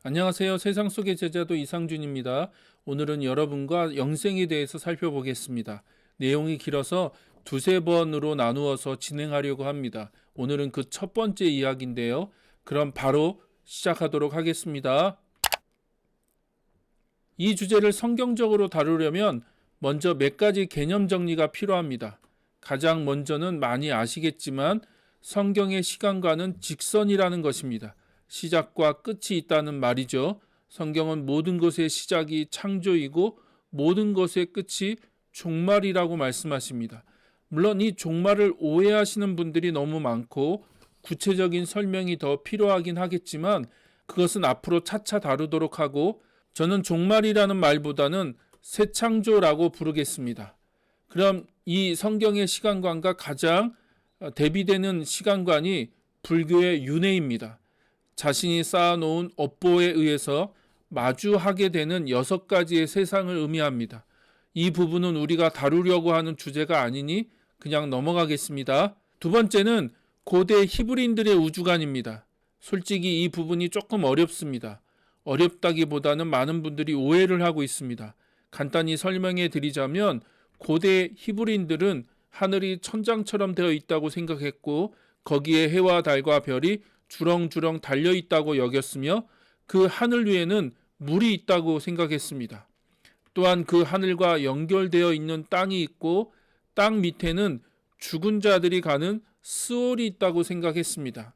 안녕하세요. 세상 속의 제자도 이상준입니다. 오늘은 여러분과 영생에 대해서 살펴보겠습니다. 내용이 길어서 두세 번으로 나누어서 진행하려고 합니다. 오늘은 그 첫 번째 이야기인데요. 그럼 바로 시작하도록 하겠습니다. 이 주제를 성경적으로 다루려면 먼저 몇 가지 개념 정리가 필요합니다. 가장 먼저는 많이 아시겠지만 성경의 시간과는 직선이라는 것입니다. 시작과 끝이 있다는 말이죠. 성경은 모든 것의 시작이 창조이고 모든 것의 끝이 종말이라고 말씀하십니다. 물론 이 종말을 오해하시는 분들이 너무 많고 구체적인 설명이 더 필요하긴 하겠지만 그것은 앞으로 차차 다루도록 하고 저는 종말이라는 말보다는 새 창조라고 부르겠습니다. 그럼 이 성경의 시간관과 가장 대비되는 시간관이 불교의 윤회입니다. 자신이 쌓아놓은 업보에 의해서 마주하게 되는 6가지의 세상을 의미합니다. 이 부분은 우리가 다루려고 하는 주제가 아니니 그냥 넘어가겠습니다. 두 번째는 고대 히브리인들의 우주관입니다. 솔직히 이 부분이 조금 어렵습니다. 어렵다기보다는 많은 분들이 오해를 하고 있습니다. 간단히 설명해 드리자면 고대 히브리인들은 하늘이 천장처럼 되어 있다고 생각했고 거기에 해와 달과 별이 주렁주렁 달려있다고 여겼으며 그 하늘 위에는 물이 있다고 생각했습니다. 또한 그 하늘과 연결되어 있는 땅이 있고 땅 밑에는 죽은 자들이 가는 스올이 있다고 생각했습니다.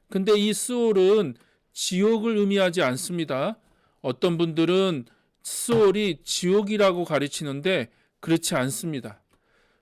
근데 이 스올은 지옥을 의미하지 않습니다. 어떤 분들은 스올이 지옥이라고 가르치는데 그렇지 않습니다.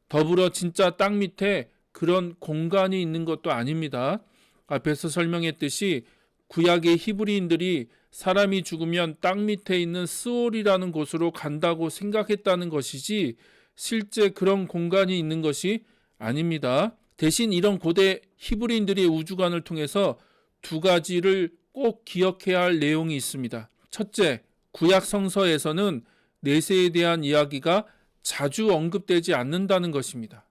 더불어 진짜 땅 밑에 그런 공간이 있는 것도 아닙니다. 앞에서 설명했듯이 구약의 히브리인들이 사람이 죽으면 땅 밑에 있는 스올이라는 곳으로 간다고 생각했다는 것이지 실제 그런 공간이 있는 것이 아닙니다. 대신 이런 고대 히브리인들의 우주관을 통해서 두 가지를 꼭 기억해야 할 내용이 있습니다. 첫째, 구약 성서에서는 내세에 대한 이야기가 자주 언급되지 않는다는 것입니다.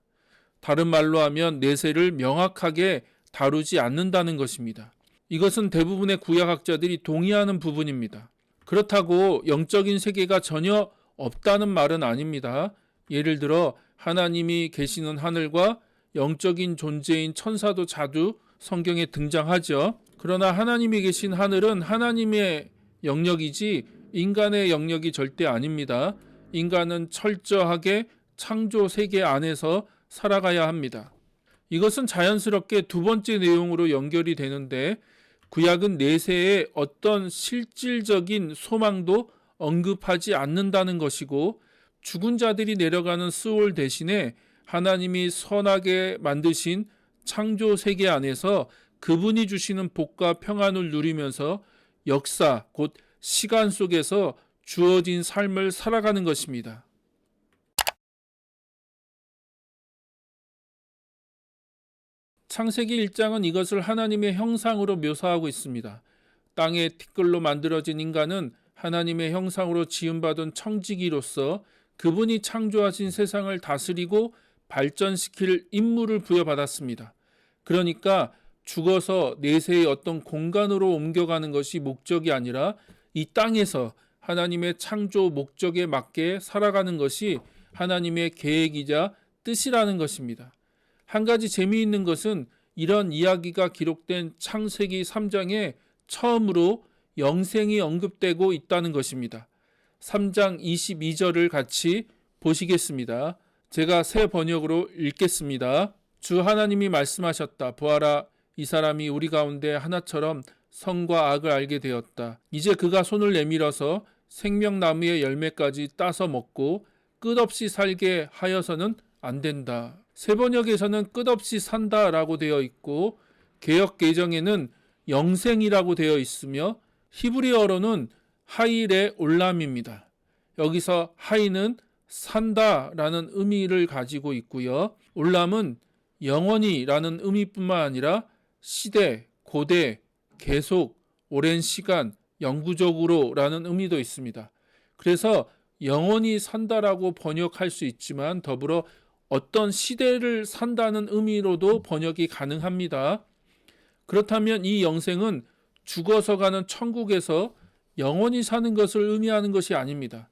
다른 말로 하면 내세를 명확하게 다루지 않는다는 것입니다. 이것은 대부분의 구약학자들이 동의하는 부분입니다. 그렇다고 영적인 세계가 전혀 없다는 말은 아닙니다. 예를 들어 하나님이 계시는 하늘과 영적인 존재인 천사도 자주 성경에 등장하죠. 그러나 하나님이 계신 하늘은 하나님의 영역이지 인간의 영역이 절대 아닙니다. 인간은 철저하게 창조 세계 안에서 살아가야 합니다. 이것은 자연스럽게 두 번째 내용으로 연결이 되는데 구약은 내세의 어떤 실질적인 소망도 언급하지 않는다는 것이고 죽은 자들이 내려가는 스올 대신에 하나님이 선하게 만드신 창조 세계 안에서 그분이 주시는 복과 평안을 누리면서 역사, 곧 시간 속에서 주어진 삶을 살아가는 것입니다. 창세기 1장은 이것을 하나님의 형상으로 묘사하고 있습니다. 땅의 티끌로 만들어진 인간은 하나님의 형상으로 지음받은 청지기로서 그분이 창조하신 세상을 다스리고 발전시킬 임무를 부여받았습니다. 그러니까 죽어서 내세의 어떤 공간으로 옮겨가는 것이 목적이 아니라 이 땅에서 하나님의 창조 목적에 맞게 살아가는 것이 하나님의 계획이자 뜻이라는 것입니다. 한 가지 재미있는 것은 이런 이야기가 기록된 창세기 3장에 처음으로 영생이 언급되고 있다는 것입니다. 3장 22절을 같이 보시겠습니다. 제가 새 번역으로 읽겠습니다. 주 하나님이 말씀하셨다. 보아라, 이 사람이 우리 가운데 하나처럼 선과 악을 알게 되었다. 이제 그가 손을 내밀어서 생명나무의 열매까지 따서 먹고 끝없이 살게 하여서는 안 된다. 새 번역에서는 끝없이 산다라고 되어 있고 개역 개정에는 영생이라고 되어 있으며 히브리어로는 하일의 올람입니다. 여기서 하이는 산다라는 의미를 가지고 있고요. 올람은 영원히라는 의미뿐만 아니라 시대, 고대, 계속, 오랜 시간, 영구적으로라는 의미도 있습니다. 그래서 영원히 산다라고 번역할 수 있지만 더불어 어떤 시대를 산다는 의미로도 번역이 가능합니다. 그렇다면 이 영생은 죽어서 가는 천국에서 영원히 사는 것을 의미하는 것이 아닙니다.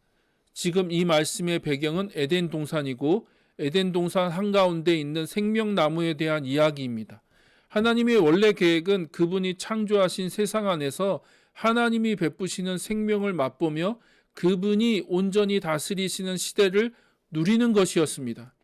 지금 이 말씀의 배경은 에덴 동산이고 에덴 동산 한가운데 있는 생명나무에 대한 이야기입니다. 하나님의 원래 계획은 그분이 창조하신 세상 안에서 하나님이 베푸시는 생명을 맛보며 그분이 온전히 다스리시는 시대를 누리는 것이었습니다.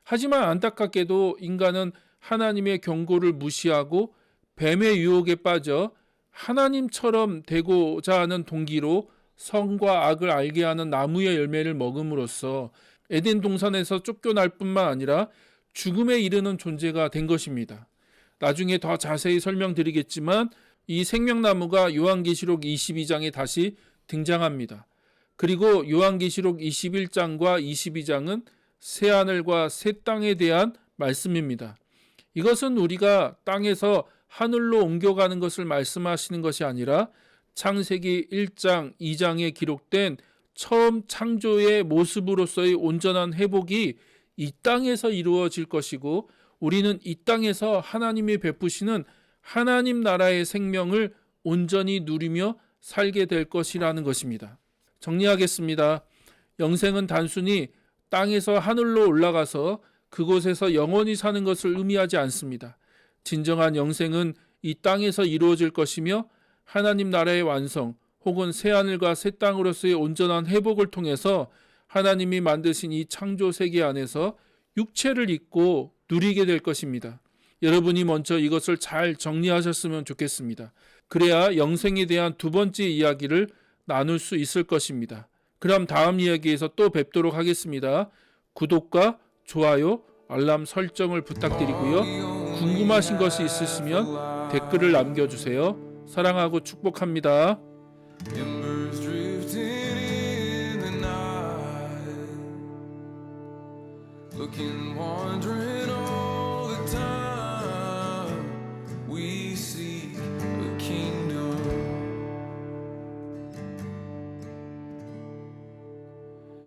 하지만 안타깝게도 인간은 하나님의 경고를 무시하고 뱀의 유혹에 빠져 하나님처럼 되고자 하는 동기로 선과 악을 알게 하는 나무의 열매를 먹음으로써 에덴 동산에서 쫓겨날 뿐만 아니라 죽음에 이르는 존재가 된 것입니다. 나중에 더 자세히 설명드리겠지만 이 생명나무가 요한계시록 22장에 다시 등장합니다. 그리고 요한계시록 21장과 22장은 새하늘과 새 땅에 대한 말씀입니다. 이것은 우리가 땅에서 하늘로 옮겨가는 것을 말씀하시는 것이 아니라 창세기 1장, 2장에 기록된 처음 창조의 모습으로서의 온전한 회복이 이 땅에서 이루어질 것이고 우리는 이 땅에서 하나님이 베푸시는 하나님 나라의 생명을 온전히 누리며 살게 될 것이라는 것입니다. 정리하겠습니다. 영생은 단순히 땅에서 하늘로 올라가서 그곳에서 영원히 사는 것을 의미하지 않습니다. 진정한 영생은 이 땅에서 이루어질 것이며 하나님 나라의 완성 혹은 새하늘과 새 땅으로서의 온전한 회복을 통해서 하나님이 만드신 이 창조 세계 안에서 육체를 입고 누리게 될 것입니다. 여러분이 먼저 이것을 잘 정리하셨으면 좋겠습니다. 그래야 영생에 대한 두 번째 이야기를 나눌 수 있을 것입니다. 그럼 다음 이야기에서 또 뵙도록 하겠습니다. 구독과 좋아요, 알람 설정을 부탁드리고요. 궁금하신 것이 있으시면 댓글을 남겨주세요. 사랑하고 축복합니다. Embers drifting in the night, looking, wondering